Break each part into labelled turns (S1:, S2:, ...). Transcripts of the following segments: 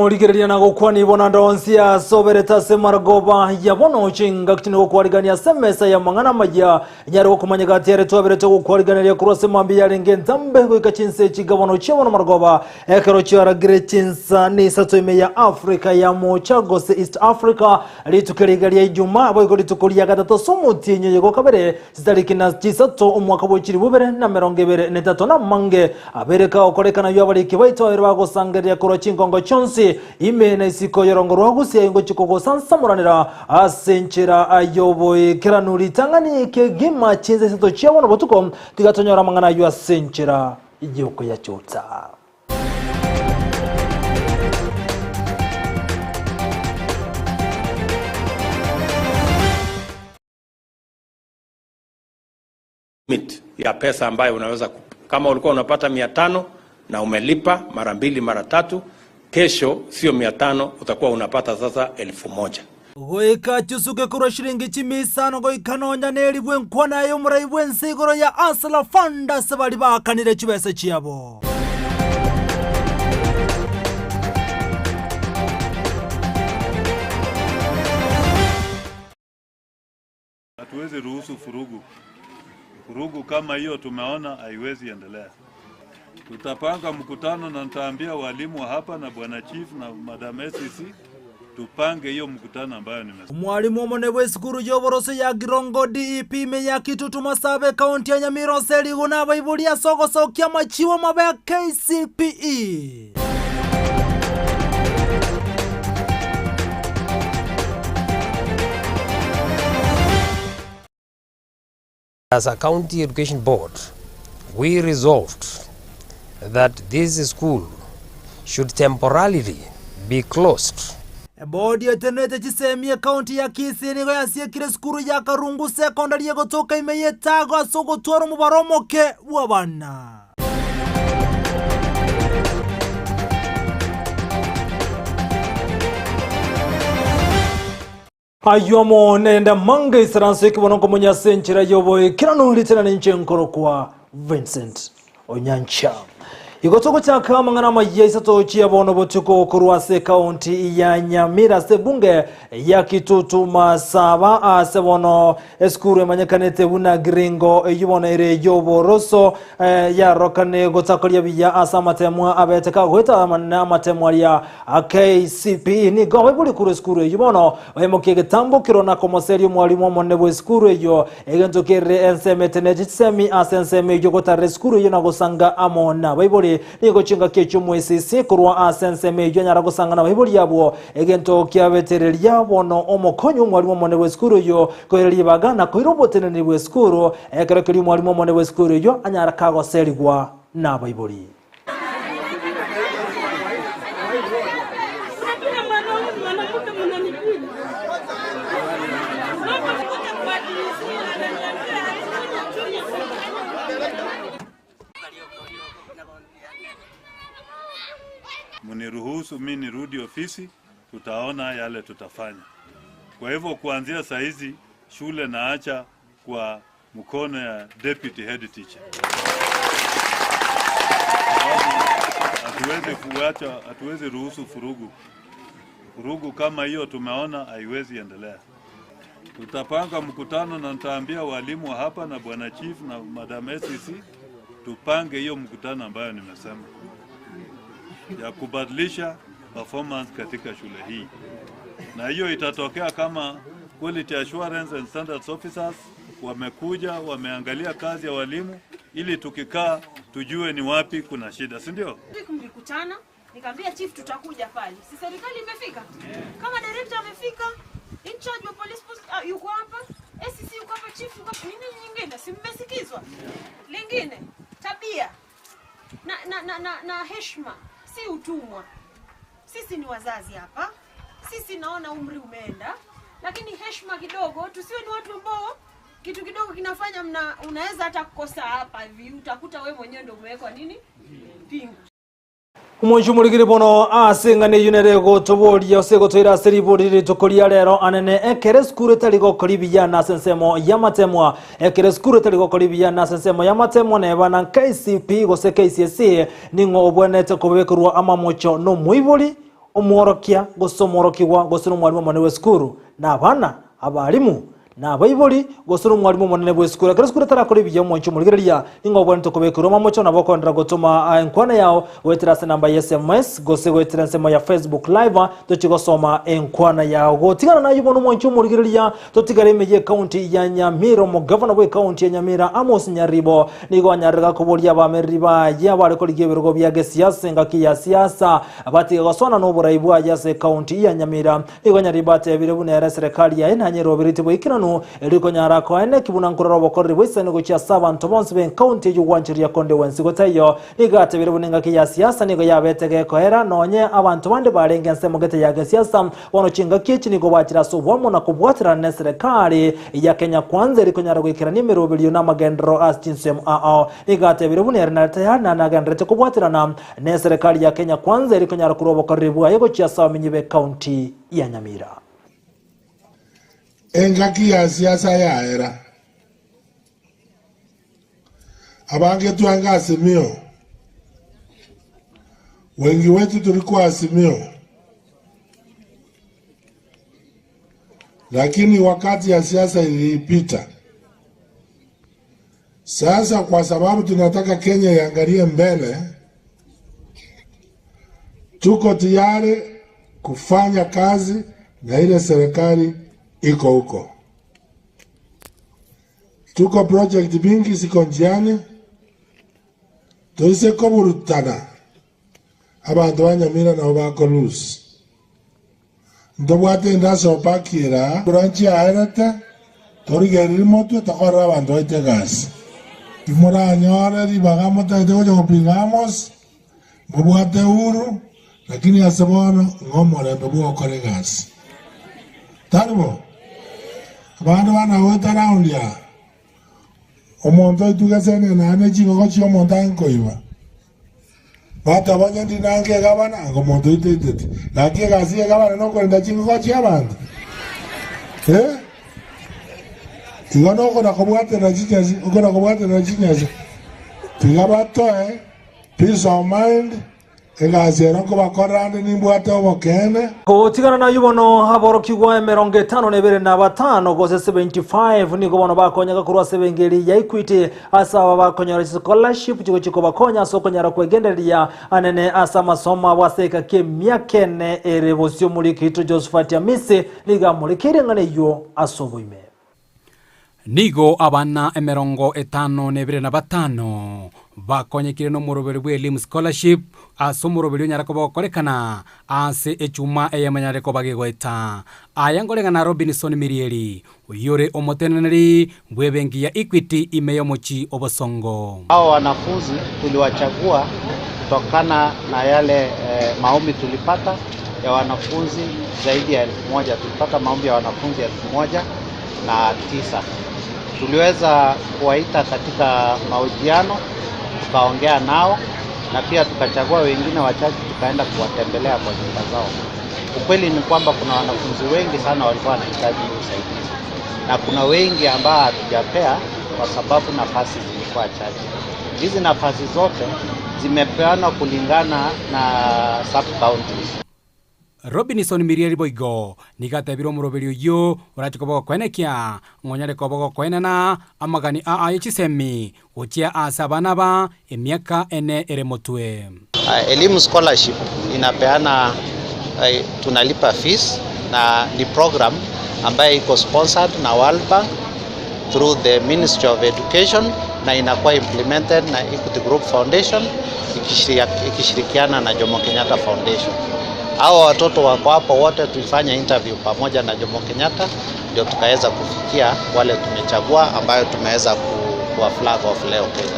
S1: Mwaligereria na gukwani bona ndonsia sobereta semargoba yabono chinga kitino kwarigania semesa ya mangana majya nyaro kumanyega tere tobereta kwarigania kurose mambi ya rengentambe go Chinsa chigabono chewono margoba ekero chiara Chinsa ni Isato ya Africa ya mochago se East Africa litukerigalia Ijumaa boygo litukulia gatatu sumuti nyego kabere zitarikina Isato umwaka bochiri bubere na merongebere netatu na mange abereka okorekana yabali kibaito erwago sangeria kuro chingongo chonsi ime na isiko yorongoro Gusii ngo chikoko sansamuranira asenchera ayoboye keranuri tangani ke gima Chinsa Isato chiabono botuko tigatonyora mangana yu asenchera igihugu ya cyotsa.
S2: Limit ya pesa ambayo unaweza kama ulikuwa unapata 500 na umelipa mara 2 mara 3, kesho sio 500 utakuwa unapata sasa 1000.
S1: Goika chusuke kuro shiringi chimisano goikanonya neri bwenkwana yo murai bwensigoro ya asala fanda sabali bakanire chibese chiabo.
S3: Hatuwezi ruhusu furugu kama hiyo, tumeona haiwezi endelea. Tutapanga mkutano na nitaambia walimu wa hapa na bwana chief na madam SCC tupange hiyo mkutano ambayo nimesema.
S1: Mwalimu omonebwe skuru yoborose ya Girongo DEP me ya Kitutu Masabe County ya Nyamira Seli guna baibulia soko sokia machiwa mabaya KCPE.
S4: As a county education board, we resolved that this school should temporarily be closed.
S1: Bodi ya tenete chisemie county ya Kisii nigo yasiekire skuru ya Karungu secondary yego toka imeyetago asoko twaro mubaromoke wabana. Ayomo nenda manga isaranso ikibonongo munya senchira yoboye kirano litena n'inchenkoro kwa Vincent Onyancha. Igotoko chaka mangana Amayia Isato chiabono botuko kurwase county ya Nyamira sebunge ya Kitutu Masaba asebono eskuru manyakanete una gringo yubona ire yoboroso ya rokane gotakolia biya asamatemwa abeteka gweta manna matemwa ya KCP ni gobe buli kuru eskuru yubono emokege tambo kirona komoseri mwalimu monebo eskuru yo egentokere ensemete nejitsemi asenseme yogota eskuru yo nagosanga amona baibuli nigo chinga kecho mwesisi kurwa asense mejo nyara gusanga na bahibuli yabo egento kyabetereria bono omokonyo mwalimu monebwe skuru yo koyeri bagana koirobotene ni bwe skuru ekerekeri mwalimu monebwe skuru yo anyara kago serigwa na bahibuli.
S3: Muniruhusu mimi nirudi ofisi, tutaona yale tutafanya. Kwa hivyo kuanzia saa hizi shule naacha kwa mkono ya deputy head teacher. Hatuwezi ruhusu furugu kama hiyo, tumeona haiwezi endelea. Tutapanga mkutano na nitaambia walimu wa hapa na bwana chief na madam SCC tupange hiyo mkutano ambayo nimesema ya kubadilisha performance katika shule hii, na hiyo itatokea kama quality assurance and standards officers wamekuja wameangalia kazi ya walimu, ili tukikaa tujue ni wapi kuna shida, si ndio?
S5: Mlikutana nikamwambia chief tutakuja pale, si serikali imefika, kama director amefika, in charge wa police post yuko hapa, SCC yuko hapa, chief yuko hapa, nini nyingine simmesikizwa. Lingine tabia na heshima, si utumwa. Sisi ni wazazi hapa, sisi naona umri umeenda, lakini heshima kidogo, tusiwe ni watu ambao kitu kidogo kinafanya unaweza hata kukosa hapa hivi, utakuta wewe mwenyewe ndio umewekwa nini pingu.
S1: Umunjumuligiri bono asengane yunerego tobori osego toira seribori tokolia lero anene ekere skuru taligo kolibia na sensemo yamatemwa ekere skuru taligo kolibia na sensemo yamatemwa ne bana KCP go se KCC ningo obwenete kobekurwa amamocho no muiboli omworokia gosomorokigwa gosoro mwalimu manene w'eskuru na abana abalimu na abaiboli gosoro mwalimu manene w'eskuru kare skuru tara kore biyo moncho mulgeria ingobone tokobekero mamocho na bokondra gotuma enkwana yao wetirase namba ya SMS gose wetirase ya Facebook live tochigosoma enkwana yao gotigana na yubono moncho mulgeria totigare meje county ya Nyamira mo governor we county ya Nyamira Amos Nyaribo nigo nyarga kobolia ba meriba ya bale kolige birogo bya gesiasa ngaki ya siasa abati gosona no buraibu ya se county ya Nyamira nigo nyariba te birebu na serikali ya enanyero biriti boikirano eliko nyara ko ene kibuna nkororo bokorri bwise no gocha sabantu bonse ben county yu wanchiria konde wensi gotayo niga te birebu ngaki ya siasa nigo yabetege ko era nonye abantu bande barengense mogete ya gesiasa wono chinga kichi nigo bachira subwamo na kubwatira ne serikali ya Kenya kwanza eliko nyara gwikira nimero bilio na magendro as Chinsa niga te birebu na tayana na gandrete kubwatira na ne serikali ya Kenya kwanza eliko nyara kurobo karibu ayo gocha sawa minyibe county ya Nyamira
S6: engaki ya siasa ya era abange tuanga Azimio wengi wetu tulikuwa Azimio, lakini wakati ya siasa ilipita. Sasa kwa sababu tunataka Kenya iangalie mbele, tuko tayari kufanya kazi na ile serikali iko huko. Tuko project mingi ziko njiani, tuise koburutana abantu ba Nyamira na bako lose ndobwate ndaso pakira branchi aerata torigeri moto takora abantu itegas imora nyora di bagamo taito yo pingamos mbwate uru lakini asabono ngomore mbebu okoregas tarbo abantu bana weta round ya omonto itugasene na ane chingo ko chio montanko iba bata banyandi nange gabana ngo mondo itete nange gazi gabana no kwenda chingo ko chia bandi igono ko na kubwate na chinyazi ukona kubwate na chinyazi tigabato peace of mind egazera ko bakorande nimbwate obokene
S1: kotigana na yubono haborokigwa 52 gose 75 niko bono bakonyaga kurwa sebengeri ya Equity asa bakonyora scholarship chiko bakonya sokonyara kwegenderia anene asa masoma waseka ke myakene erebosyo muri kito Josephat Amisi liga muri kirengane yo asoboime
S7: nigo abana 55 bakonyekire no muroberi bwe elimu scholarship aso muroberi nyarako bakorekana ase echuma eyamanyareko bagegweta ayangorengana Robinson Mirieri uyore omoteneneri bwebengi ya Equity imeyo mochi obosongo.
S8: Hao wanafunzi tuliwachagua kutokana na yale maombi tulipata ya wanafunzi zaidi ya 1000. Tulipata maombi ya wanafunzi 1009. Tuliweza kuwaita katika mahojiano, tukaongea nao na pia tukachagua wengine wachache tukaenda kuwatembelea kwa nyumba zao. Ukweli ni kwamba kuna wanafunzi wengi sana walikuwa wanahitaji usaidizi na kuna wengi ambao hatujapea kwa sababu nafasi zilikuwa chache. Hizi nafasi zote zimepeanwa kulingana na sub counties.
S7: Robinson Mirieri boigo nigatebiro muroberi yo urachikobogo kwenekia ngonyare kobogo kwenana amagani ayechisemi uchia asabana ba emiaka ene eremotwe.
S8: Elimu scholarship inapeana tunalipa fees na ni program ambayo iko sponsored na World Bank through the Ministry of Education na inakuwa implemented na Equity Group Foundation ikishirikiana na Jomo Kenyatta Foundation. Hao watoto wako hapo wote tulifanya interview pamoja na Jomo Kenyatta ndio tukaweza kufikia wale tumechagua ambayo tumeweza kuwa flag off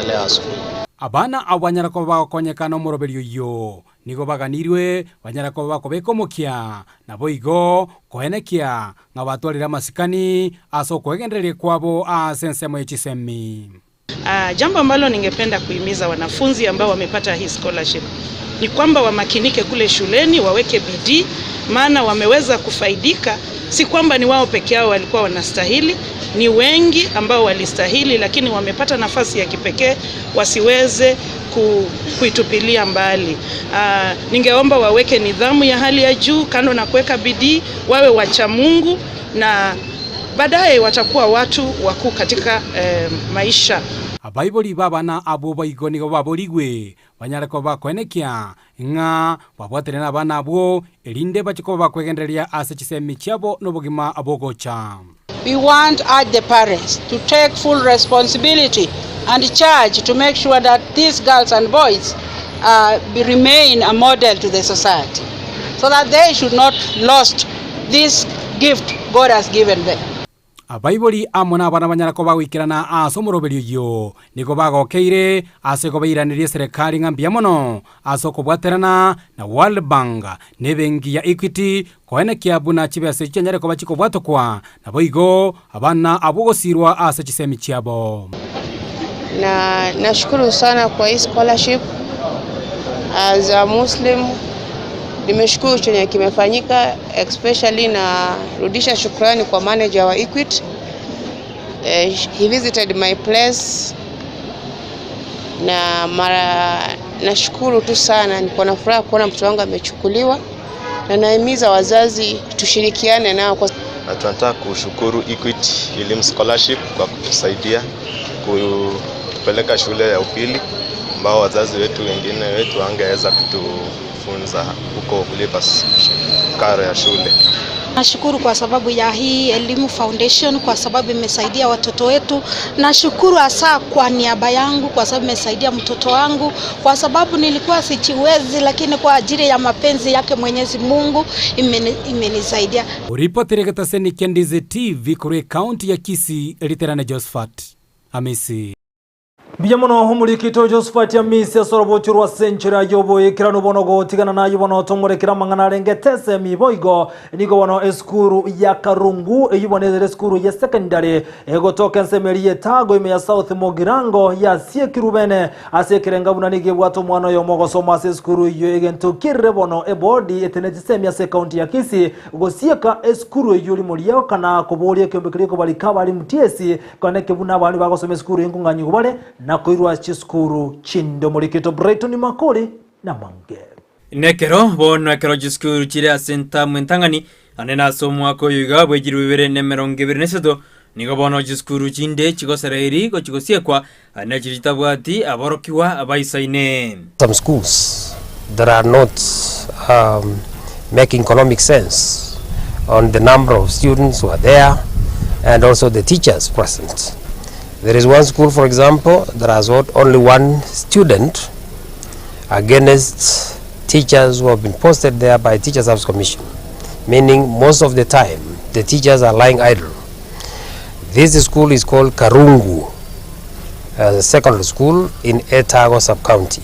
S8: leo asubuhi.
S7: Abana abanyarako bakonyekana muroberi yo nigo baganirwe banyarako bakobekomokia nabo igo kohenekia ngabatwarira masikani aso kwegendererie kwabo asensemo echisemi.
S9: Jambo ambalo ningependa kuhimiza wanafunzi ambao wamepata hii scholarship ni kwamba wamakinike kule shuleni, waweke bidii, maana wameweza kufaidika. Si kwamba ni wao peke yao walikuwa wanastahili, ni wengi ambao walistahili, lakini wamepata nafasi ya kipekee wasiweze kuitupilia mbali. Ningeomba waweke nidhamu ya hali ya juu, kando na kuweka bidii, wawe wacha Mungu na baadaye watakuwa watu wakuu katika maisha.
S7: Abaiboli babana abo baigoni go baborigwe banyareko bakwenekia nga babwatere na bana abo elinde bachiko bakwegenderia ase chisemi chiabo nobugima abogocha.
S10: We want the parents to take full responsibility and charge to make sure that these girls and boys remain a model to the society, so that they should not lost this gift God has given them.
S7: Abaiboli amona abana banyarako bagwikirana asomoroberio yo niko bagokeire ase ko bairanirie serikali ngambia mono aso kubwaterana na World Bank ne bengi ya Equity koene kiabuna chibese chenyare ko bachiko bwatokwa na boigo abana abogosirwa ase chisemi chiabo.
S11: Na nashukuru sana kwa hii scholarship. As a Muslim nimeshukuru chenye kimefanyika, especially na rudisha shukrani kwa manager wa Equity. He visited my place na nashukuru tu sana, niko na furaha kuona mtoto wangu amechukuliwa, na naimiza wazazi tushirikiane nao kwa
S12: tunataka kushukuru Equity Elimu Scholarship kwa kutusaidia kutupeleka shule ya upili ambao wazazi wetu wengine wetu wangeweza kutufunza huko kulipa karo ya shule.
S13: Nashukuru kwa sababu ya hii Elimu Foundation, kwa sababu imesaidia watoto wetu. Nashukuru hasa kwa niaba yangu kwa sababu imesaidia mtoto wangu, kwa sababu nilikuwa sichiwezi, lakini kwa ajili ya mapenzi yake Mwenyezi Mungu imenisaidia.
S7: Uripotereka seni Ndizi TV kure county ya Kisii Eliterane Josephat Amisi.
S1: Biyamono humulikito Josephat Amisi asorobochurwa senchira yobo ekirano bonogo tigana na yobono tomorekira mangana rengetese miboigo nigo bono eskuru ya Karungu eyiboneze eskuru ya secondary egotoka nsemerie tago ime ya South Mogirango ya siekirubene asekirenga bunanige bwato mwana yo mogo soma eskuru yo egento kirre bono ebodi etenejisemi ya county ya Kisii gosieka eskuru yuli muriyo kana kobolie kembekiriko balikaba ali mutiesi kaneke buna bali bagosoma eskuru inkunganyi kubale na koirwa chiskuru chindo mulikito Brighton Makori na Mange.
S14: Nekero bono ekero chiskuru chire asenta mwentangani anena somwa ko yuga bwejiru bibere nemeronge birnesedo nigo bono chiskuru chinde chigosereri go chigosiekwa anachitabwati aborokiwa abaisaine.
S4: Some schools that are not making economic sense on the number of students who are there and also the teachers present. There is one school, for example, that has only one student against teachers who have been posted there by Teachers Service Commission, meaning most of the time the teachers are lying idle. This school is called Karungu Secondary School in Etago Sub-County.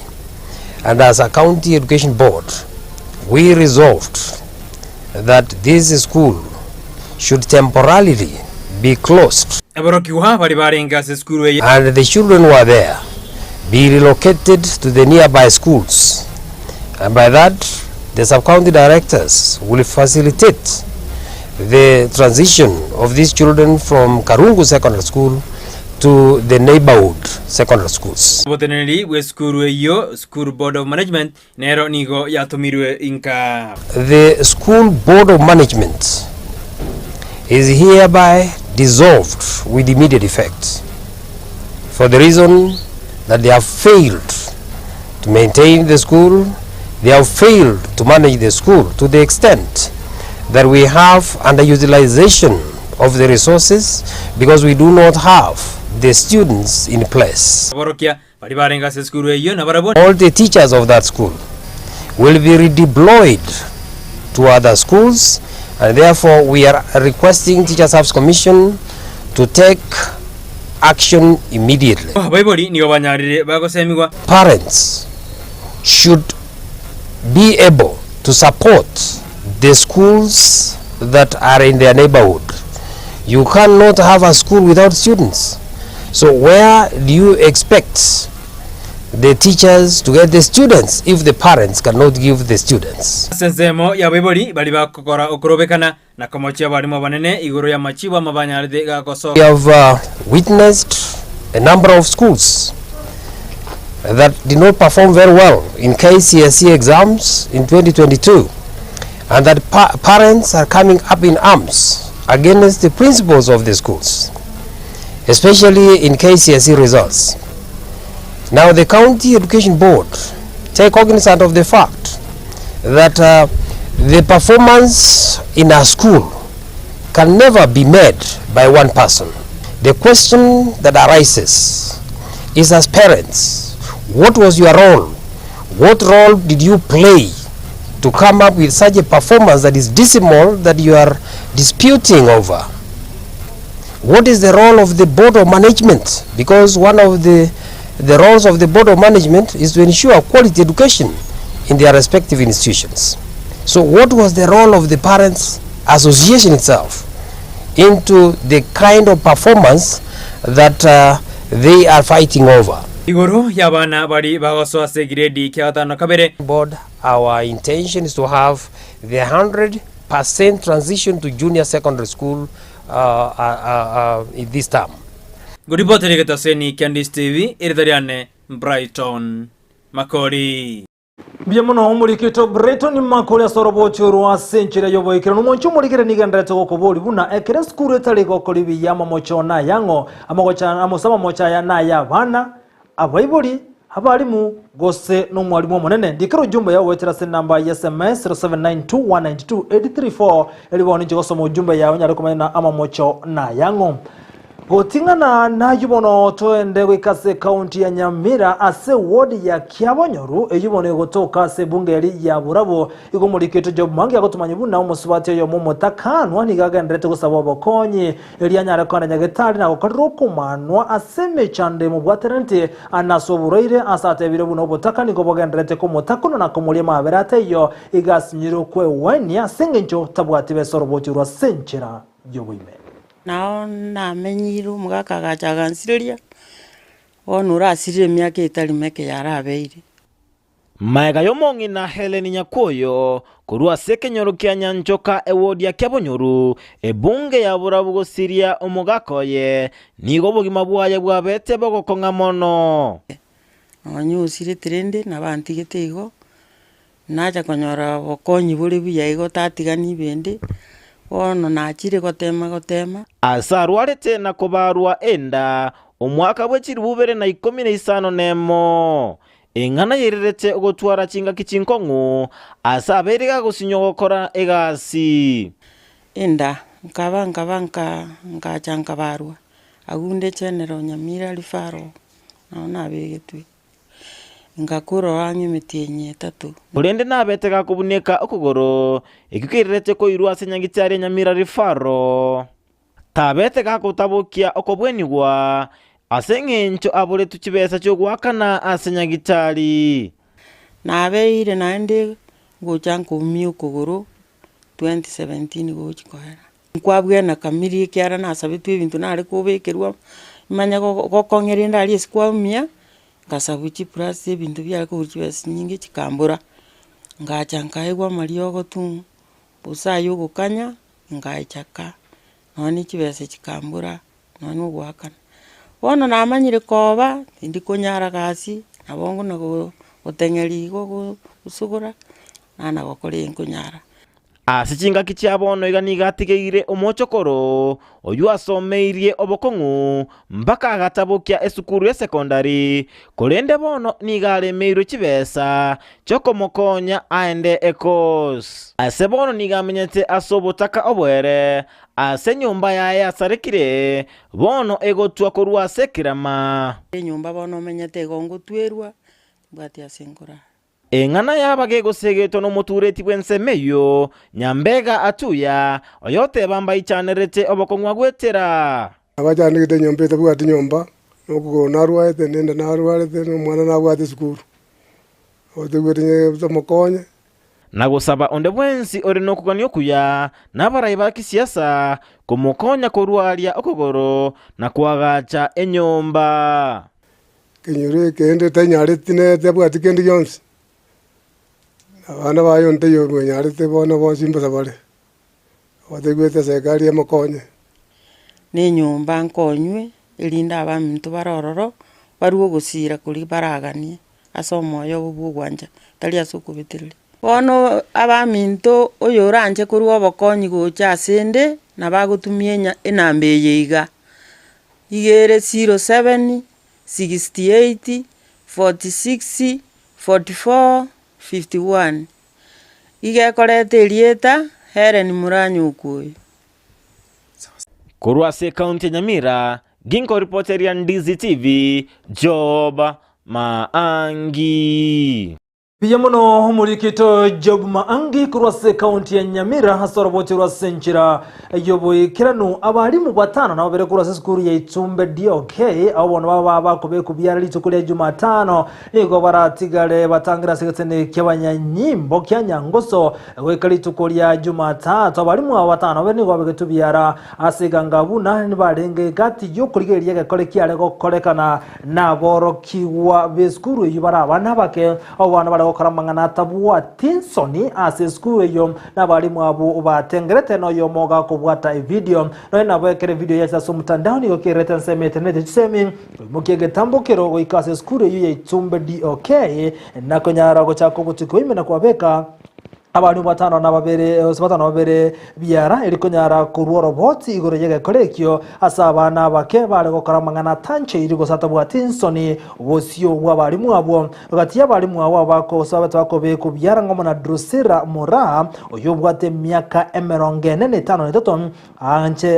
S4: And as a county education board, we resolved that this school should temporarily be closed. And the children were there be relocated to the nearby schools, and by that the sub-county directors will facilitate the transition of these children from Karungu Secondary School to the neighborhood secondary schools.
S14: School Board of Management
S4: The School Board of Management is hereby dissolved with immediate effect for the reason that they have failed to maintain the school, they have failed to manage the school to the extent that we have underutilization of the resources because we do not have the students in place. All the teachers of that school will be redeployed to other schools, and therefore we are requesting Teachers Service Commission to take action immediately. Parents should be able to support the schools that are in their neighborhood. You cannot have a school without students. So where do you expect the teachers to get the students if the parents cannot give the students? We have witnessed a number of schools that did not perform very well in KCSE exams in 2022, and that parents are coming up in arms against the principals of the schools, especially in KCSE results. Now the County Education Board take cognizance of the fact that the performance in a school can never be made by one person. The question that arises is, as parents, what was your role? What role did you play to come up with such a performance that is dismal, that you are disputing over? What is the role of the Board of Management? Because one of the roles of the Board of Management is to ensure quality education in their respective institutions. So what was the role of the Parents Association itself into the kind of performance that they are fighting over?
S14: Igoro yabana bari bagoso ase grade kiatano kabere.
S4: Board, our intention is to have the 100% transition to junior secondary school in this term.
S14: Good reporter get aseni Candice TV iridariane Brighton Makori.
S1: Biamuno umurikito Brighton Makori asorobo churu asenchira yoboikira numoncho murikire nigandrete gokoboli buna ekere skuru etali gokoli biyama mochona yango amagocha amusama mocha ya na ya bana abaiboli abalimu gose n'umwalimu munene ndikero jumbe yawe wetera namba ya SMS 0792192834 eliboni jigoso mu jumbe yawe nyari kumena ama mocho na yango gotingana na yubono toende wikase county ya Nyamira ase ward ya Kiabonyoru eyubone gotoka se bungeri ya Burabo igomuriketo job mangi agotumanya buna umusubati yo mu takanwa nigagandrete gusaba bokonyi elianyara kwana nyagetari na gokoroko manwa aseme chande mu bwaterente anasobureire asate bire buno botaka nigobogandrete ko mutakuno na komulema aberate yo igasinyiro kwe wenya sengencho tabwati besoroboti rwa senchera yobuime
S15: nao namenyiru mugakagachagansiria onura asirire myaka itari meke yarabeire
S16: Maega yomongi na Helen Nyakoyo kurua sekenyoro kia nyanchoka ewodi ya Kiabonyoru ebunge ya Burabugo Siria omugakoye nigo bugima bwaye bwabete bogokonga mono
S15: abanyusire trende nabantigete igo naja konyora bokonyi buri buya igo tatigani bende ono nachire gotema
S16: asarwarete na kobarwa enda omwaka bwechiri bubere na 15 nemo engana yerirete ogotwara chinga kichinkongu asaberega gusinyogokora egasi
S15: enda nkabanga barwa agunde chenero Nyamira rifaro naona begetwe ngakuro wanyu mitienye tatu
S16: burende nabetega kubuneka okugoro ikikirete ko irwa senyangitari Nyamira rifaro tabetega kutabukia okobwenigwa asengencho abure tukibesa cyo gwakana asenyagitari
S15: nabeire naende gojanko miukuguru 2017 gochikohera kwabwena kamiri kyara nasabitwe ibintu nari kubekerwa imanya gokongera ndari esikwamia ngasabuchi plus ibintu byako urikibesa nyingi kikambura ngacha nkaigwa mariogo tu usayo gukanya ngaichaka noni kibese kikambura noni ugwakana wono namanyire koba ndi kunyara gasi nabongo na gutengeri go usugura nana gokore kunyara
S16: asichinga kichabono iganigatigire omochokoro oyu asomeirie obokongu mpaka agatabukia esukuru ya sekondari kolende bono nigaremeiro chibesa chokomokonya aende ekos ase bono nigamenyete asobotaka obwere ase nyumba yaye asarekire bono egotwa korwa sekirama
S15: nyumba bono menyete gongotwerwa bwati asenkora
S16: engana yabage gosegeto no mutureti bwensemeyo nyambega atuya oyote bamba ichanerete obokongwa gwetera
S17: abajyanigite nyombete bwati nyomba nokugo narwaete nenda narwarete no mwana nabwate sukuru otegwetinye bzomokonye
S16: nagusaba onde bwensi ori nokuganyo kuya nabarayi ba kisiasa kumukonya korwalia okogoro na kwagacha enyomba
S17: kinyure kende tanyaretine tebwati kende yonsi abana bayo nteyo mwenyarete bona bosimba sabale otegwete serikali emokonye
S15: ni nyumba nkonywe ilinda abantu barororo baruo gusira kuri baraganie asoma yo bugwanja tali asukubitire bono abaminto oyo ranje kuri obokonyi gocha asende na bagutumia enambe yiga igere 07 68 46 44 51 igekorete rieta Helen Muranyukuyo
S16: kurwa se kaunti ya Nyamira ginko reporter ya Ndizi TV Job Maangi
S1: Biyamono umurikito Job Maangi kurwase kaunti ya Nyamira hasoroboti rwasenchira yoboye kiranu abarimu batano nabo bere kurwase skuru ya Itumbe DOK abona baba bakobe kubyara litukule Jumatano nigo baratigale batangira segetene kyabanyanyimbo kyanyangoso wekali tukolya Jumatatu abarimu batano bene nigo bagetubyara asigangabuna ni barenge gati yo kurigeria gakole kyale gokolekana naborokiwa beskuru yibara abana bake abana bara karamangana tabuwa tinsoni ase skuru yo nabalimu abo batengerete no yo moga kubwata video no na bwekere video ya saso mutandao ni okirete nseme internet tsemi mukege tambokero oikase skuru yo Itumbe DOK na konyara go chako butiko imena kwabeka abantu batano nababere biara eriko nyara kurwo robot igoro yege kolekyo asabana bake bale gokaramangana tanche irigo satabwa tinsoni wosio wabalimu abo gati yabalimu abo bako sabata bako be kubyara ngoma na Drusira Mora oyobwate myaka 45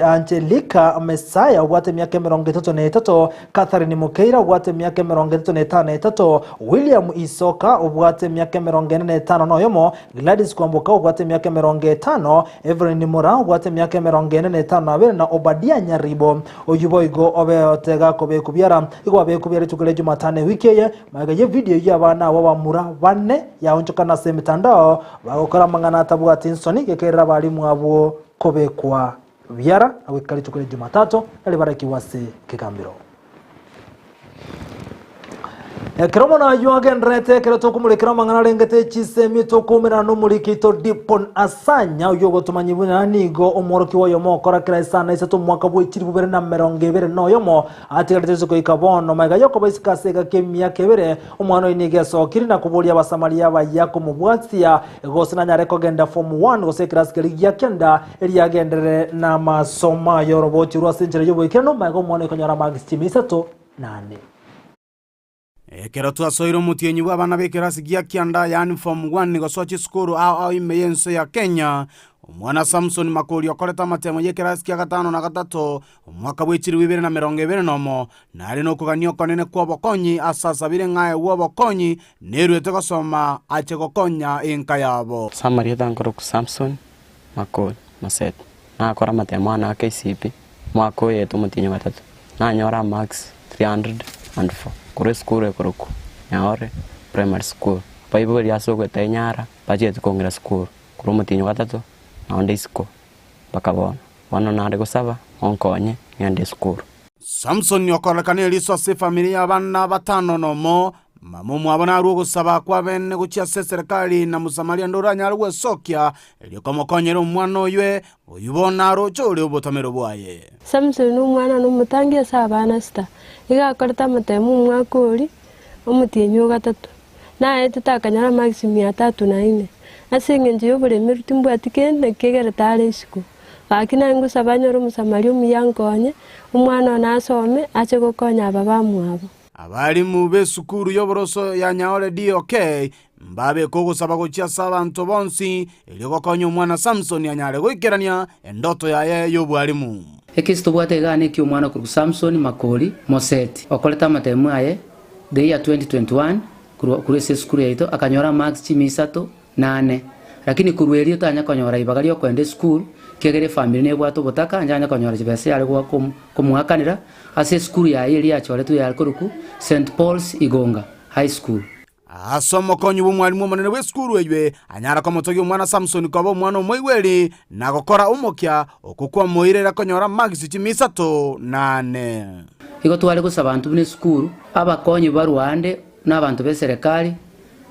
S1: Angelica Mesaya obwate myaka 33 Catherine Mukeira obwate myaka 35 William Isoka obwate myaka 45 noyomo Gladys Kwamboka obwate myaka 50 Evelyn Mora obwate myaka 45 abere na Obadia Nyaribo oyuboigo obe otega kobe kubyara igwabe kubyara tukule Jumatane wikeye magaye video y'abana wa Mura bane yaonchoka na semitandao bagokora mangana tabwa tinsoni gekera balimu abo kobe kwa byara awikali tukule Jumatatu ali barakiwase kigambiro Ekramo na yuagenrete kereto kumulikira mangana rengete chisemi to kumira no mulikito dipon asanya uyogo tumanyibuna nigo omoroki wayo mokora kraisana Isato mwaka bwikiri bubere na merongevere no yomo atigatezo ko ikabono maga yoko bisikasega kemia kebere omwana inige sokiri na kubulia abasamaria bayako mubwatsia egosina nyareko genda form 1 gosekras keligia kenda eliagendere na masoma yoroboti rwasenjere yobo ikeno maga omwana ikonyara magistimi Isato 8
S7: Ekero twasoiro mutienyi bw'abana b'ekirasi gya kyanda yani form 1 nigosochi skuru ao imeyenso ya Kenya omwana Samson Makori okoreta amatemo y'ekirasi kya gatano na gatatu omwaka bw'ekiri 2020 nari n'okuganio konene kwa bokonyi asasabire ng'aye w'obokonyi nerwete gosoma ache gokonya enka yabo
S18: Samaria dankoro ku Samson Makori Maset nakora amatemo ana KCP mwaka yetu mutienyi gatatu nanyora max 304 kure skuru ekoroku nyaore primary school paibo yaso kweta nyara budget kongira school kuru mutinyo gatatu na onde school bakabona wana nare gusaba onkonye nyande school
S7: Samson yokorekane liso se familia abana batano nomo mamumu abana rugo gusaba kwa bene gucia serikali na musamaria ndoranya rwe sokya elikomokonye umwana oywe oyubona rocho le obotamero bwaye
S19: Samson umwana numutangiye sabana sta igakoreta matemu mwakuri omutienyo gatatu naye tutakanyara maximum ya 34 asengenje yobure mirutimbu atikende kegere tare isiko bakina ngusabanya ro musamaria umuyankonye umwana nasome ache gokonya baba mwabo
S7: abali mu besukuru yoboroso ya nyaore DOK mbabe kogusaba gochia sabantu bonsi eligokonya umwana Samson yanyare goikerania endoto yaye yobwalimu
S20: Ekisto bwate gane ki umwana ku Samson Makori Moseti okoleta matemu aye the year 2021 kuri skuru yaito akanyora max chimi Isato 8 lakini kuruerio tanya konyora ibagario kwende school kegere family ne bwato botaka njanya konyora jibese yale kwa kumuhakanira ase skuru yaye iri achore tu yale kuruku St Paul's Igonga High School
S7: asomo konyu umwalimu manene we skuru eywe anyara ko motogi umwana Samson ko umwana moiweli na gokora umokya okukwa moirera konyora max chimi Isato 8
S20: iko twale gusaba abantu bine skuru abakonyi baruande n'abantu be serikali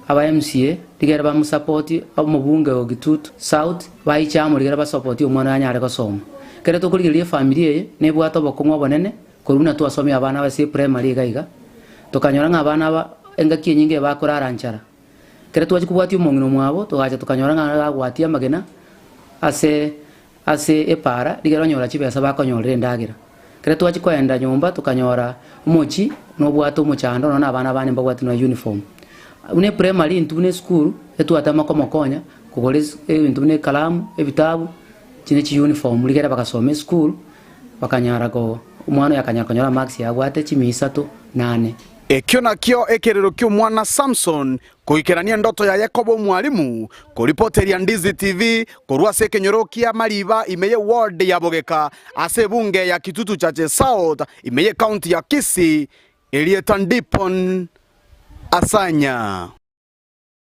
S20: aba MCA tigera ba musapoti omubunge ogitutu South baichamu ligera ba support umwana anyare ko soma kere to kuligirie family ye ne bwato bokomwa bonene koruna twasomya abana base primary gaiga tukanyora ng'abana ba engaki nyinge bakurara nchara kere twaje kubwati umongino mwabo tugaje tukanyora ng'agwatia magena ase epara ligero nyora chibesa bakonyorere ndagira kere twaje kwenda nyumba tukanyora umuchi no bwato umuchando nona abana bane mbagwati no uniform une primary ntune school etwatama komokonya kugoleza ntune kalamu ebitabu chine chi uniform ligera bakasome school bakanyara go umwana yakanyakonyora max yagwate chimisato 8
S21: ekyo nakyo ekerero ky'omwana Samson kuikerania ndoto ya Yakobo mwalimu kuripoteria Ndizi TV kurwa sekenyorokia maliba imeye ward ya Bogeka ase bunge ya Kitutu Chache South imeye county ya Kisii Elietandipon Asanya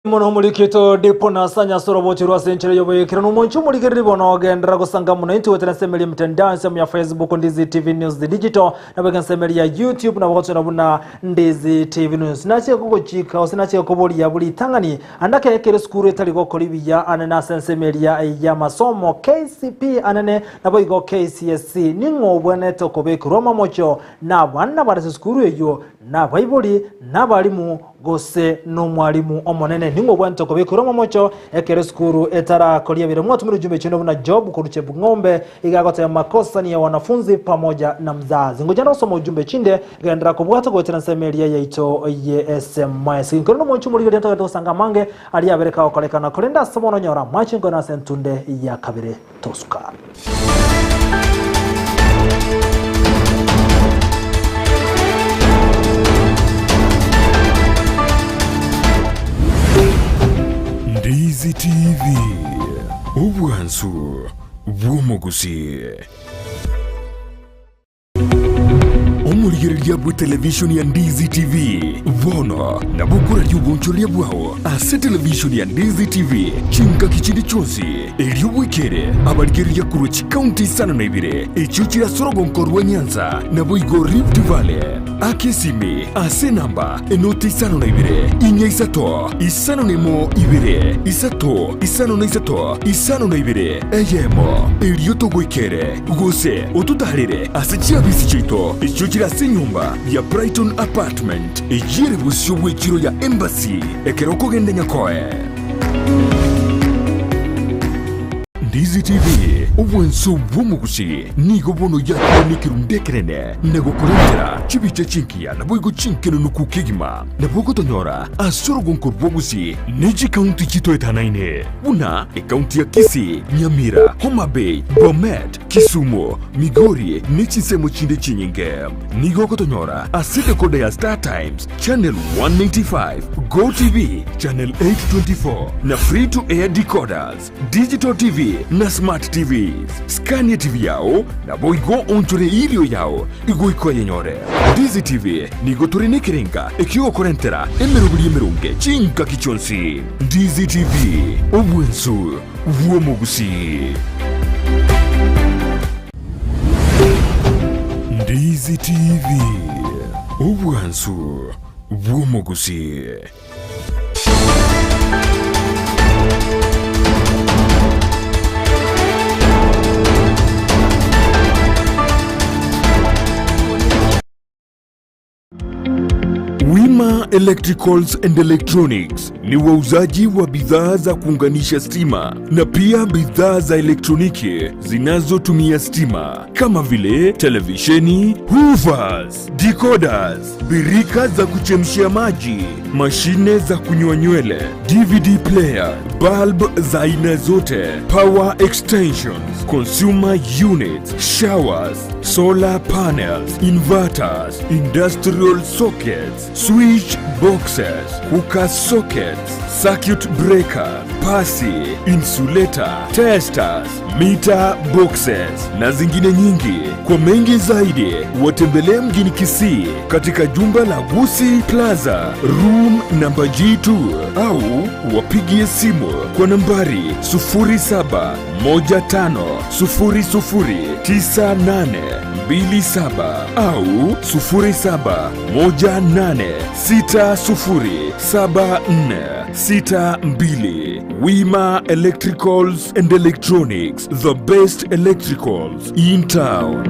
S1: Muno mulikito dipo na sanya soroboti rwa senchire yoboyekera n'umunchu mulikiri bono gendera gusanga muno intuwetera semeli mtandao semu ya Facebook Ndizi TV News the Digital na bega semeli ya YouTube na wakati nabuna Ndizi TV News nachiye kugochika osinachiye kuboli ya buli tangani andake ekere skuru etali gokolibiya anana sensemeli ya masomo KCP anane naboigo KCSC ningo bwane tokobeka Roma mocho na bana barase skuru eyo na baiboli na balimu gose n'umwalimu omonene ningo bwanto ko bikuramo mocho ekere skuru etara kolia bire mwatumira ujumbe chino na job kuruche ng'ombe igagota ya makosa ni ya wanafunzi pamoja na mzazi ngoja nasoma ujumbe chinde gendera kubwata ko transemelia yaito ye SMS ngikono mocho muri genda to sanga mange ali abereka okolekana kolenda samono nyora machingo na sentunde ya kabire tosuka
S22: Ndizi TV ubwansu bw'omugusi omulirya bwa television ya Ndizi TV bono na bukura y'ubunchurya bwawo ase television ya Ndizi TV chinga kichindi chonsi elyo wikere abalirya kuru county sana na ibire echo kira sorogonko rwa Nyanza na boigo Rift Valley akesime ase namba enoti sana na ibire inya Isato isano nemo ibire Isato isano na Isato isano na ibire eyemo elyo togwikere gose otutarire ase chiabisi chito echo kira nyumba ya Brighton Apartment ejire busyo bwekiro ya Embassy ekeroko gende nyakoe Ndizi TV ubwenso bw'omugusi nigo bono yakonikiru ndekerene negokurengera chibiche chinkia na boigo chinkeno nukukigima na bogo tonyora asorogonko bw'ogusi neji county chito etanaine una county ya Kisii, Nyamira, Homa Bay, Bomet, Kisumu, Migori nechisemo chinde chinyinge nigo kotonyora aside kode ya Star Times channel 195 Go TV channel 824 na free to air decoders digital TV na smart TVs Scania TV yao na boigo onchore ilio yao igo ikoye nyore Ndizi TV nigo turine kirenga ekio korentera emerunge chinka kichonsi Ndizi TV obwensu bw'omugusi Ndizi TV obwensu bw'omugusi Wima Electricals and Electronics ni wauzaji wa bidhaa za kuunganisha stima na pia bidhaa za elektroniki zinazotumia stima kama vile televisheni, hoovers, decoders, birika za kuchemshia maji, mashine za kunyoa nywele, DVD player, bulb za aina zote, power extensions, consumer units, showers, solar panels, inverters, industrial sockets, switch boxes, hookah sockets, circuit breaker, pasi, insulator, testers, meter boxes na zingine nyingi. Kwa mengi zaidi watembelee mjini Kisii katika jumba la Gusii Plaza room namba G2 au wapigie simu kwa nambari 0715009827 au 0718607462. Wima Electricals and Electronics, the best electricals in town.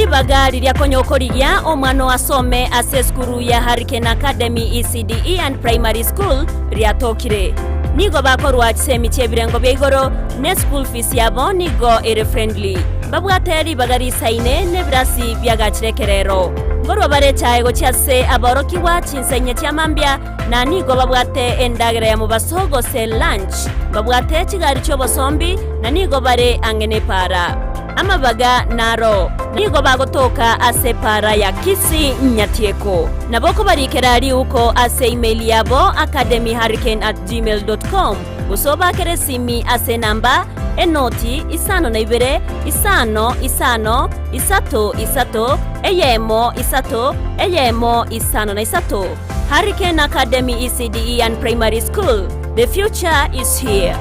S2: ribaga riria konyokorigia omwana asome ase skuru ya Hurricane Academy ECDE and Primary School riatokire nigo bakorwa chisemi chebirengo bya igoro ne school fees yabo nigo ere friendly babwate ribaga risaine ne brasi byagachirekerero ngorwa barecha ego cyase aborokiwa Chinsa cyamambya na nigo babwate endagera ya mubasogo se lunch babwate kigari cyo bosombi na nigo bare angene para amabaga naro nigo bagotoka ase para ya Kisii Nyatieko naboko barikera ari uko ase email yabo academyhurricane@gmail.com usoba keresimi ase namba enoti isano na ibere isano isato eyemo isano na isato. Hurricane Academy ECDE and Primary School, the future is here.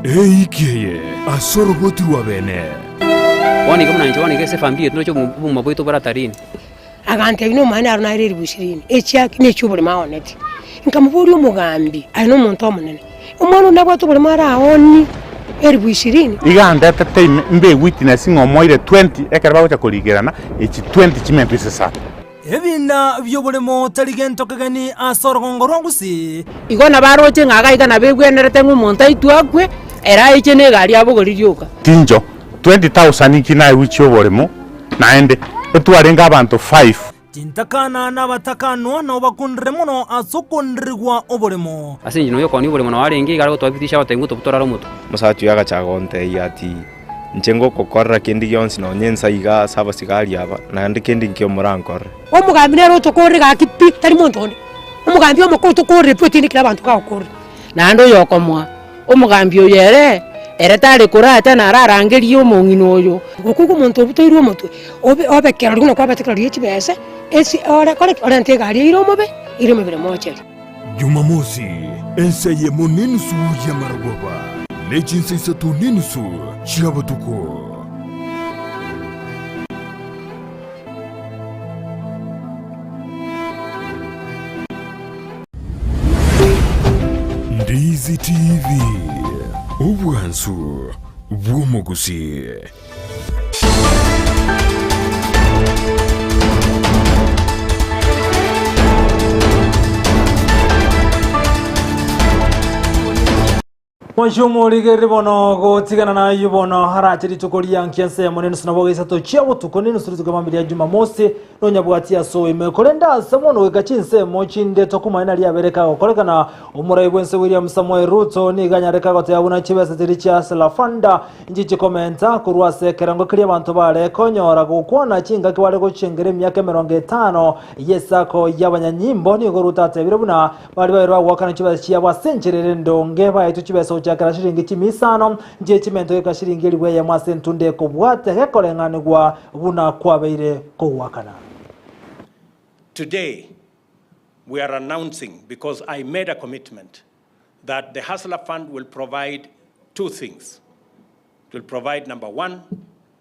S22: Eikeye asorogoti wa bene
S3: wani kama nanjo wani kese fambiye tuno cyo bumma boito baratarini
S23: agante bino mana aruna riri bushirini ecyaki ne cyubure maoneti nkamuburi umugambi ari no muntu omunene umwana ndabwa tubure mara oni eri bushirini
S24: iganda tete mbe witness ngomoire 20 ekaraba cha kuligerana echi 20 chimempisa sa
S1: ebina byobulemo taligento kagani asorongoro Gusii
S23: igona baroche ngaga igana begwenerete ngumuntu aitwakwe era ichene gari abogori ryoka
S24: tinjo 20,000 ikina wichi oboremo naende etwarenga abantu 5
S1: tintakana nabatakano no bakundire muno asokondrigwa oboremo
S3: asinji no yoko ni oboremo na warengi garo twabitisha batenguto butoraro muto
S25: musatu yaga chagonte yati nchengo kokorra kendi yonsi no nyensa iga saba sigari aba naende kendi nkyo murankor
S23: omugambi nero tokorre ga kipi tari montonde omugambi omoko tokorre protini kila bantu ka okorre nando yokomwa omugambi oyere era tare kurata na rarangeri omongino oyo okuko muntu obutoirwo mutwe obekera runo kwa batekera yechibese esi ora ora ntegari iromobe iromebere mocheri
S22: Jumamosi enseye monenu suya maragwaba Chinsa Isato nenu su chiabatuko Ndizi TV Obwansu Bwomogusii
S1: Mwashumurigeri bono gotigana na yubono harachiri tukoria nkianse ya monenu sinaboga Isato chiabo tukonenu surizuga mambiri ya Jumamosi no nyabwati ya so imekolenda samono weka Chinsa mochinde tokuma ina liabereka okolekana umuraibwense William Samoei Ruto ni ganyareka gote yabuna chibesa tiricha selafanda njichi komenta kurwase kerango kiri abantu bare konyora gukwana chinga kiwale gochengere myaka 50 yesako yabanyanyimbo ni gorutate birabuna bari bayirwa wakana chibesa chiabwa sencherere ndonge bayitu chibesa chakara shiringi chimisano nje chimento yeka shiringi eliwe ya masentunde kubwate hekolenganigwa buna kwabeire kowakana.
S26: Today we are announcing, because I made a commitment, that the Hustler Fund will provide two things. It will provide, number one,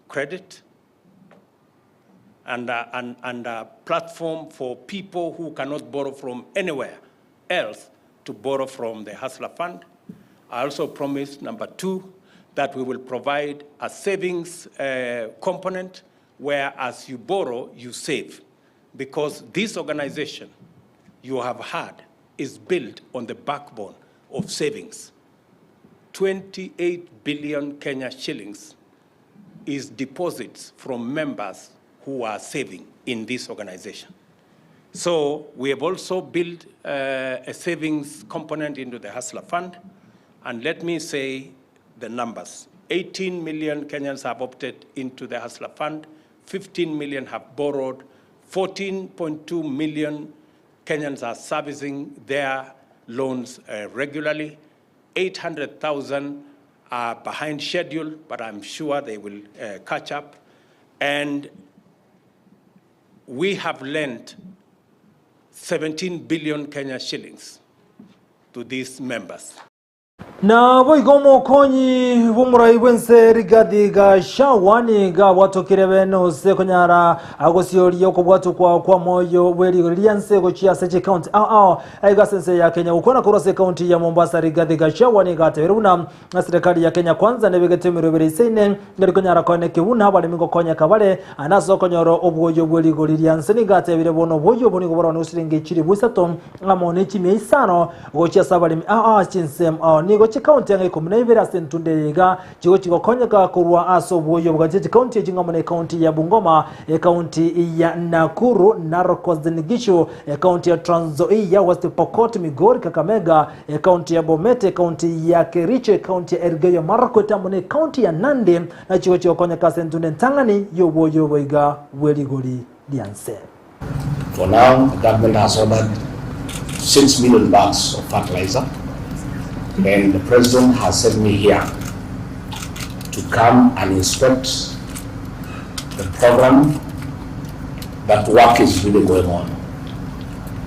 S26: credit and a platform for people who cannot borrow from anywhere else to borrow from the Hustler Fund. I also promised, number two, that we will provide a savings component where as you borrow, you save. Because this organization you have had is built on the backbone of savings. 28 billion Kenya shillings is deposits from members who are saving in this organization. So we have also built a savings component into the Hustler Fund. And let me say the numbers. 18 million Kenyans have opted into the Hustler Fund. 15 million have borrowed. 14.2 million Kenyans are servicing their loans regularly. 800,000 are behind schedule, but I'm sure they will catch up. And we have lent 17 billion Kenya shillings to these members.
S1: na boigomo konyi bumurai bwense Rigathi Gachagua niga bwatokire beno se konyara agosiorio kubwatu kwa moyo bweri lianse gochia seche county aiga sense ya Kenya ukona kurase county ya Mombasa. Rigathi Gachagua niga teberuna na serikali ya Kenya kwanza nebegetemero bereisene ngari konyara kone kibuna bali mingo konya kabale anaso konyoro obwoyo bweri goli lianse niga tebire bono boyo boni gobora no siringe chiri busato amone chime isano gochia sabali chinsem nigo county yang ikomunebera sentundega chigo chigokonyeka kurwa aso bwoyo bwaje county jingamone county ya Bungoma county ya Nakuru Narok Gishu county ya Trans Nzoia West Pokot Migori Kakamega county ya Bomet county ya Kericho county ya Elgeyo Marakwet amone county ya Nandi na chigo chigokonyeka sentunde Tangani yoboyo boiga weligoli lianse.
S5: For now, the government has ordered 6 million bags of fertilizer. And the president has sent me here to come and inspect the program. That work is really going on.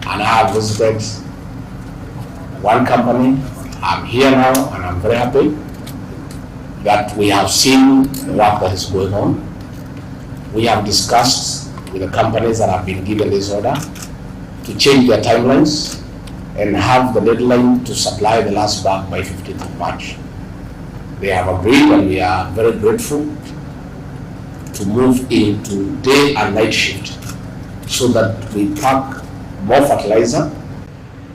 S5: And I have visited one company. I'm here now and I'm very happy that we have seen the work that is going on. We have discussed with the companies that have been given this order to change their timelines and have the deadline to supply the last bag by 15th of March. They have agreed and we are very grateful to move into day and night shift so that we pack more fertilizer.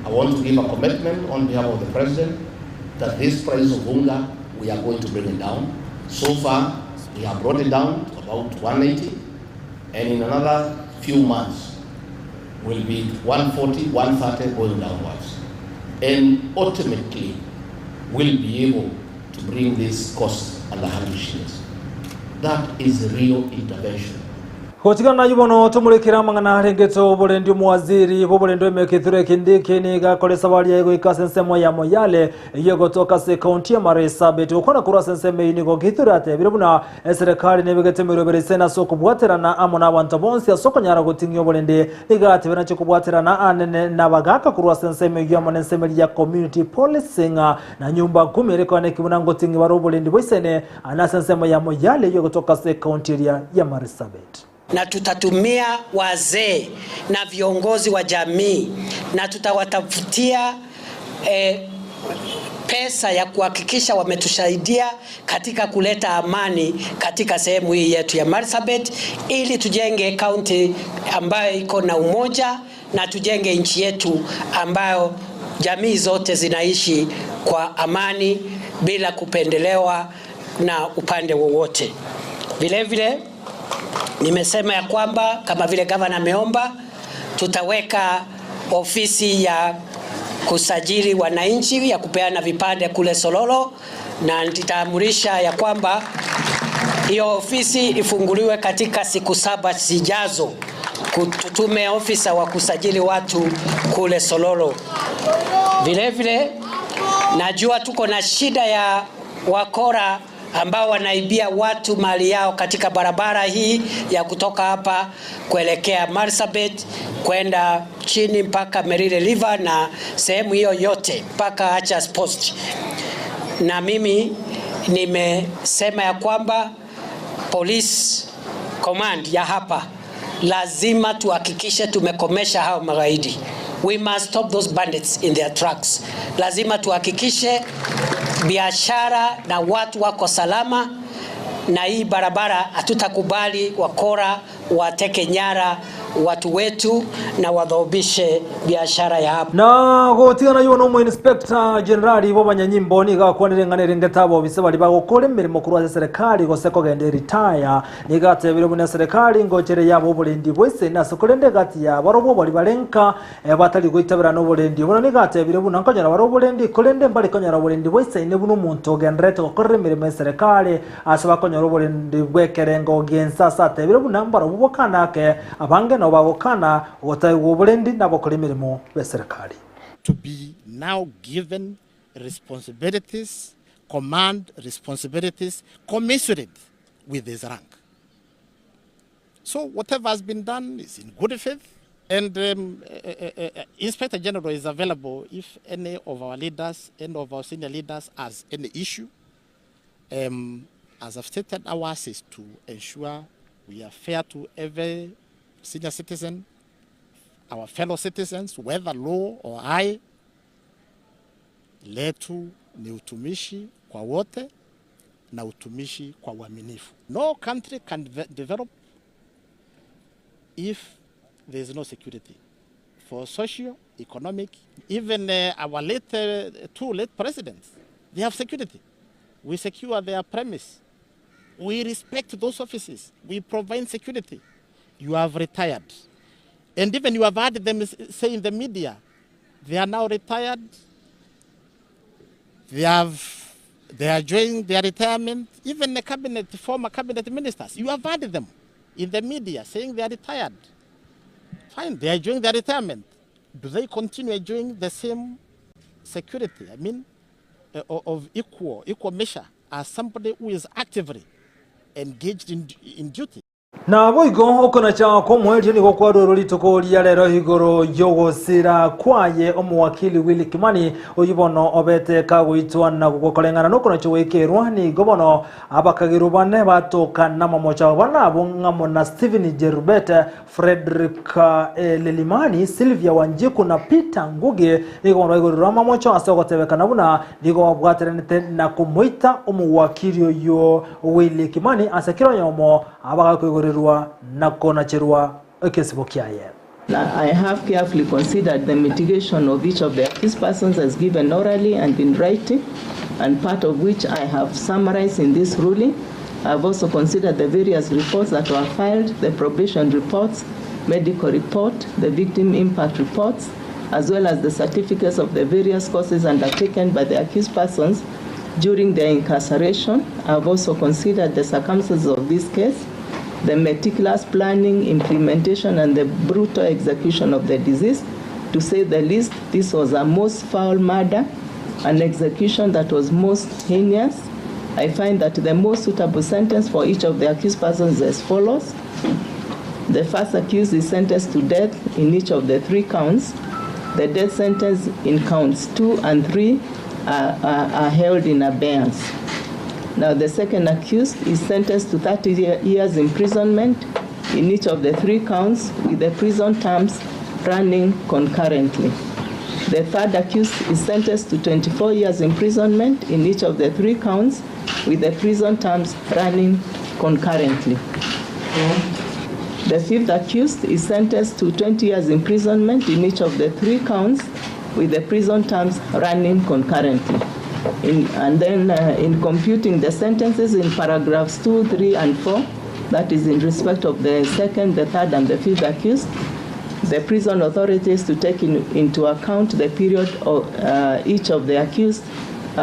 S5: I want to give a commitment on behalf of the President that this price of unga, we are going to bring it down. So far, we have brought it down to about 180, and in another few months, will be 140, 130 going downwards. And ultimately, we'll be able to bring this cost under 100 shillings. That is real intervention.
S1: Kotikana yubono tumulekera mangana rengeto bolendi muwaziri bobolendo emekethire kindike ni gakole sabali yego ikasensemo ya moyale yego toka se county ya Marsabit ukona kura senseme inigo githurate birabuna serikali nebegetemero beresena soko bwaterana amona abantu bonse soko nyara gotingyo bolende nigate bena chikubwaterana anene nabagaka kura senseme ya monenseme ya community policing na nyumba 10 rekone kibuna ngotingi baro bolendi boisene anasensemo ya moyale yego toka se county ya Marsabit.
S6: Na tutatumia wazee na viongozi wa jamii na tutawatafutia pesa ya kuhakikisha wametusaidia katika kuleta amani katika sehemu hii yetu ya Marsabit ili tujenge county ambayo iko na umoja na tujenge nchi yetu ambayo jamii zote zinaishi kwa amani bila kupendelewa na upande wowote. Vile vile nimesema ya kwamba kama vile gavana ameomba tutaweka ofisi ya kusajili wananchi ya kupeana vipande kule Sololo, na nitaamurisha ya kwamba hiyo ofisi ifunguliwe katika siku 7 zijazo. Tutume ofisa wa kusajili watu kule Sololo. Vile vile najua tuko na shida ya wakora ambao wanaibia watu mali yao katika barabara hii ya kutoka hapa kuelekea Marsabit kwenda chini mpaka Merire River na sehemu hiyo yote mpaka Achas Post. Na mimi nimesema ya kwamba police command ya hapa lazima tuhakikishe tumekomesha hao magaidi. We must stop those bandits in their tracks. Lazima tuhakikishe biashara na watu wako salama, na hii barabara hatutakubali wakora wateke nyara watu wetu na wadhoobishe biashara ya hapa.
S1: Na gotigana yuno mu inspector general bo banyanyimbo ni gakwanirengane ngetabo bisabali bagokora imirimo kuri serikali gose ko gende retire ni gatebire mu serikali ngochere yabo bulendi bwese na sokolende gati ya barobo bali balenka batali goitabira no bulendi bona ni gatebire buna nkonyara barobo bulendi kolende mbali konyara bulendi bwese ne buno muntu gendrete gokora imirimo serikali asaba konyara bulendi bwekerengo gensa satebire buna mbaro bubokana ke abange no bagokana otayigo bulendi nabokora imirimo beserikali.
S8: To be now given responsibilities, command responsibilities commensurate with his rank. So whatever has been done is in good faith And Inspector General is available if any of our leaders, any of our senior leaders has any issue. As I've stated, ours is to ensure we are fair to every senior citizen, our fellow citizens, whether low or high. Letu ni utumishi kwa wote na utumishi kwa uaminifu. No country can develop if there is no security. For socio, economic, even our two late presidents, they have security. We secure their premise. We respect those offices. We provide security. You have retired. And even you have heard them say in the media, they are now retired. They are enjoying their retirement. Even the former cabinet ministers, you have heard them in the media saying they are retired. Fine, they are enjoying their retirement. Do they continue enjoying the same security? I mean, of equal measure as somebody who is actively engaged in duty.
S1: Na boigo okona cha ko mweli ni kwa roro litoko lya lero higoro yogosira kwaye omuwakili Willy Kimani oyibono obete kagwitwa na gukolengana no kono chwekerwa ni gobono abakagiru bane batoka na mamocha bana abongamo na Stephen Jerubete, Frederick Lelimani, Sylvia Wanjiku na Peter Nguge ni gobono igoro mamocha asogotebeka nabuna nigo bwaterenete na kumuita omuwakili yo Willy Kimani asakiro yomo abakagiru Now,
S4: I have carefully considered the mitigation of each of the accused persons as given orally and in writing, and part of which I have summarized in this ruling. I have also considered the various reports that were filed, the probation reports, medical report, the victim impact reports, as well as the certificates of the various courses undertaken by the accused persons during their incarceration. I have also considered the circumstances of this case, the meticulous planning, implementation, and the brutal execution of the deceased. To say the least, this was a most foul murder, an execution that was most heinous. I find that the most suitable sentence for each of the accused persons is as follows. The first accused is sentenced to death in each of the 3 counts. The death sentence in counts 2 and 3 are held in abeyance. Now, the second accused is sentenced to 30 years imprisonment in each of the 3 counts, with the prison terms running concurrently. The third accused is sentenced to 24 years imprisonment in each of the 3 counts, with the prison terms running concurrently. The fifth accused is sentenced to 20 years imprisonment in each of the 3 counts, with the prison terms running concurrently. In computing the sentences in paragraphs 2, 3, and 4, that is in respect of the second, the third, and the fifth accused, the prison authorities to take into account the period of each of the accused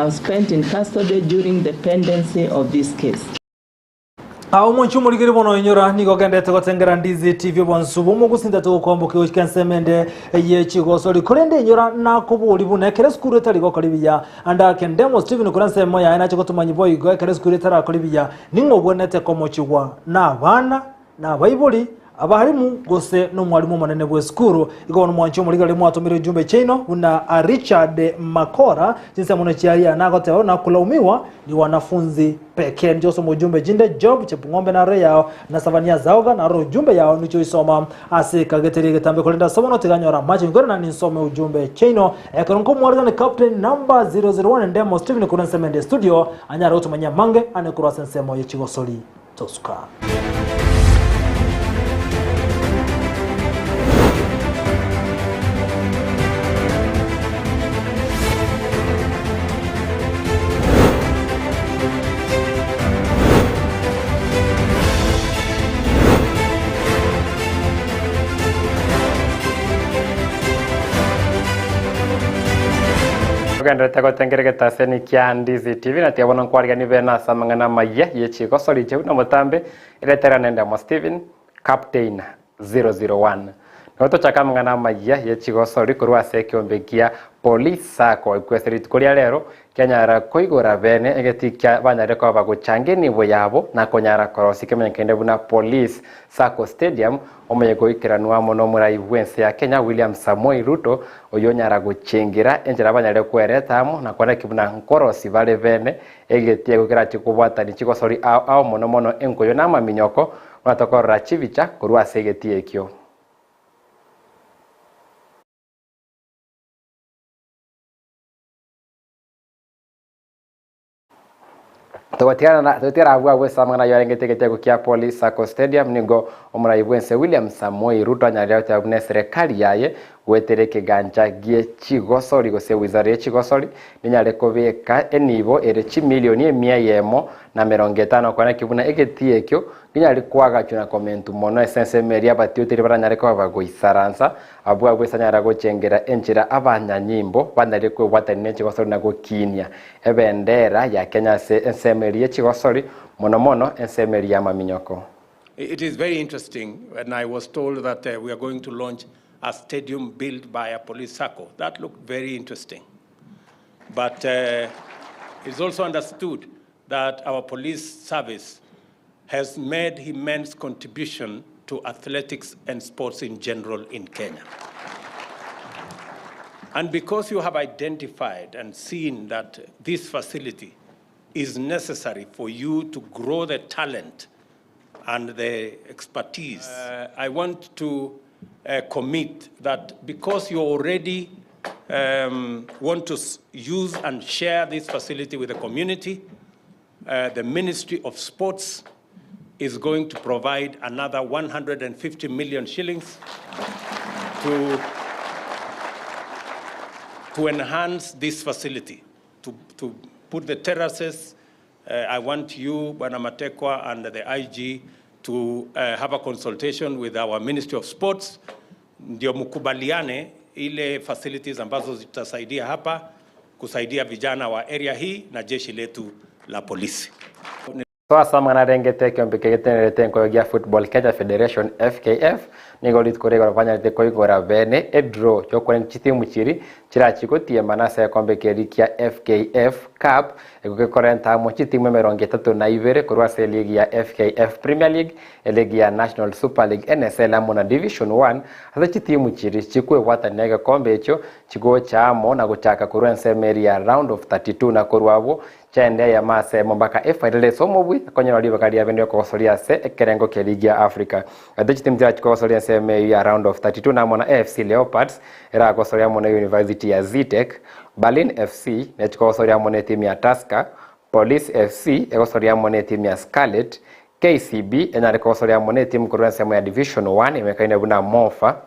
S4: spent in custody during the pendency of this case.
S1: Umunchu muligiri bono inyora niko gendete gotengera Ndizi TV bonsubu mugusinda to kwambuke ukansemende yechigosori kurende inyora nakubuli bunekere skuru etari gokolibiya anda kendemo Stephen kuranse moya ina chikotumanyi boy go ekere skuru etara kolibiya ningo bonete komochigwa na bana na bayibuli abaharimu gose no mwalimu manene bwe skuru igono mwancho muligari mwatomire jumbe chino una Richard Makora jinsi mwana chiaria nagote na kulaumiwa ni wanafunzi pekee. Ndio somo jumbe jinde job chepungombe na re yao na savania zaoga na ro jumbe yao nicho isoma ase kageteri getambe kolenda somo no teganyora machi ngore na nisome ujumbe chino ekonko mwarga ni captain number 001 ndemo Stephen Kuransemende studio anyara utumanya mange anekura sensemo yechigosoli tosuka.
S9: Uganda tako tengereka seni kia Ndizi TV na tiabona nkwariga ni bena samangana Amayia yechiko soli jehu na mutambe iletera nenda mo Stephen Captain 001 Noto chaka mangana Amayia yechiko soli kurwa seki ombegia police sako kwesirit kuria rero kenyara koigora bene egetikya banyare ko baguchangeni boyabo na konyara korosi kemenyekende buna police sako stadium omuyego ikiranwa mono murai wense ya Kenya William Samoei Ruto oyonyara guchingira enjera banyare kweretamo na kwana kibuna nkorosi bale bene egetie gukira chikubwatani chikosori ao mono mono enkoyo na maminyoko watokora chivicha kurwa segetie ekyo. Tawatira abwa wesa mwana yarengete kukia police sako stadium nigo omurai wense William Samoei Ruto anyarya tabune serikali yaye wetereke ganja gie chigosori gose wizara ya chigosori ninyare kobeka enibo ere chimilioni 150 kwana kibuna egetie ekyo ninyare kwaga chuna komentu mono essence meria batiotiri baranyare ko bagoisaransa abwa wesa nyara gochengera enchira abanyanyimbo banare ko watane chigosori na gokinia ebendera ya Kenya se ensemeria chigosori mono mono ensemeria maminyoko.
S26: It is very interesting when I was told that we are going to launch a stadium built by a police circle. That looked very interesting. But it's also understood that our police service has made immense contribution to athletics and sports in general in Kenya. And because you have identified and seen that this facility is necessary for you to grow the talent and the expertise, I want to commit that because you already want to use and share this facility with the community, the Ministry of Sports is going to provide another 150 million shillings to enhance this facility, to put the terraces. I want you, Bwana Matekwa, and the IG to have a consultation with our Ministry of Sports, ndio mkubaliane ile facilities ambazo zitasaidia hapa kusaidia vijana wa area hii na jeshi letu la polisi.
S9: Sasa mwana rengete kyombikegetenere ko ya Football Kenya Federation FKF nigolit korego banya te koigora bene edro chokwen chitimu chiri chirachikotie manase kombekeri kia FKF Cup ego korenta mo chitimu 32 kurwa se league ya FKF Premier League league ya National Super League NSL amona Division 1 hasa chitimu chiri chikwe watanega kombe echo chigo chamo na guchaka kurwa semeri ya round of 32 na kurwabo chende ya mase mombaka FIDL somobwi konyero liba kali abende ko soria se ekerengo ke league ya Africa adachi timtira ko soria se me ya round of 32 na mona AFC Leopards era ko soria mona University ya Zitek Berlin FC ne ko soria mona team ya Tusker Police FC eko soria mona team ya Scarlet KCB ena ko soria mona team ko ya Division 1 imekaina buna Mofa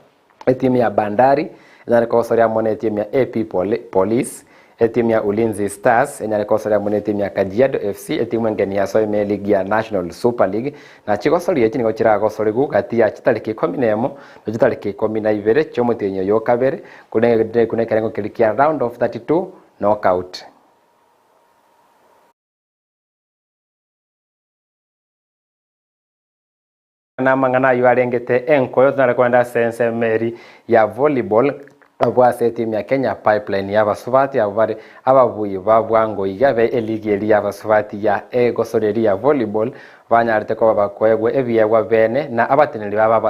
S9: team ya Bandari ena ko soria mona team ya AP Police timu ya Ulinzi Stars enyare kosoria mune timu ya Kajiado FC timu ngeni ya soime league ya National Super League na chigosori yeti ngo chira gosori gu kati ya chitariki 11 no chitariki 12 chomutenyo yokabere kune kerengo kilikia round of 32 knockout. Na mangana yuarengete enkoyo tunare kwenda sense meri ya volleyball abwase timu ya Kenya Pipeline ya basubati abare ababuyi babwango igabe eligeri ya basubati ya egosoreri ya volleyball banyarite ko bakwegwe ebiyewa bene na abateneri baba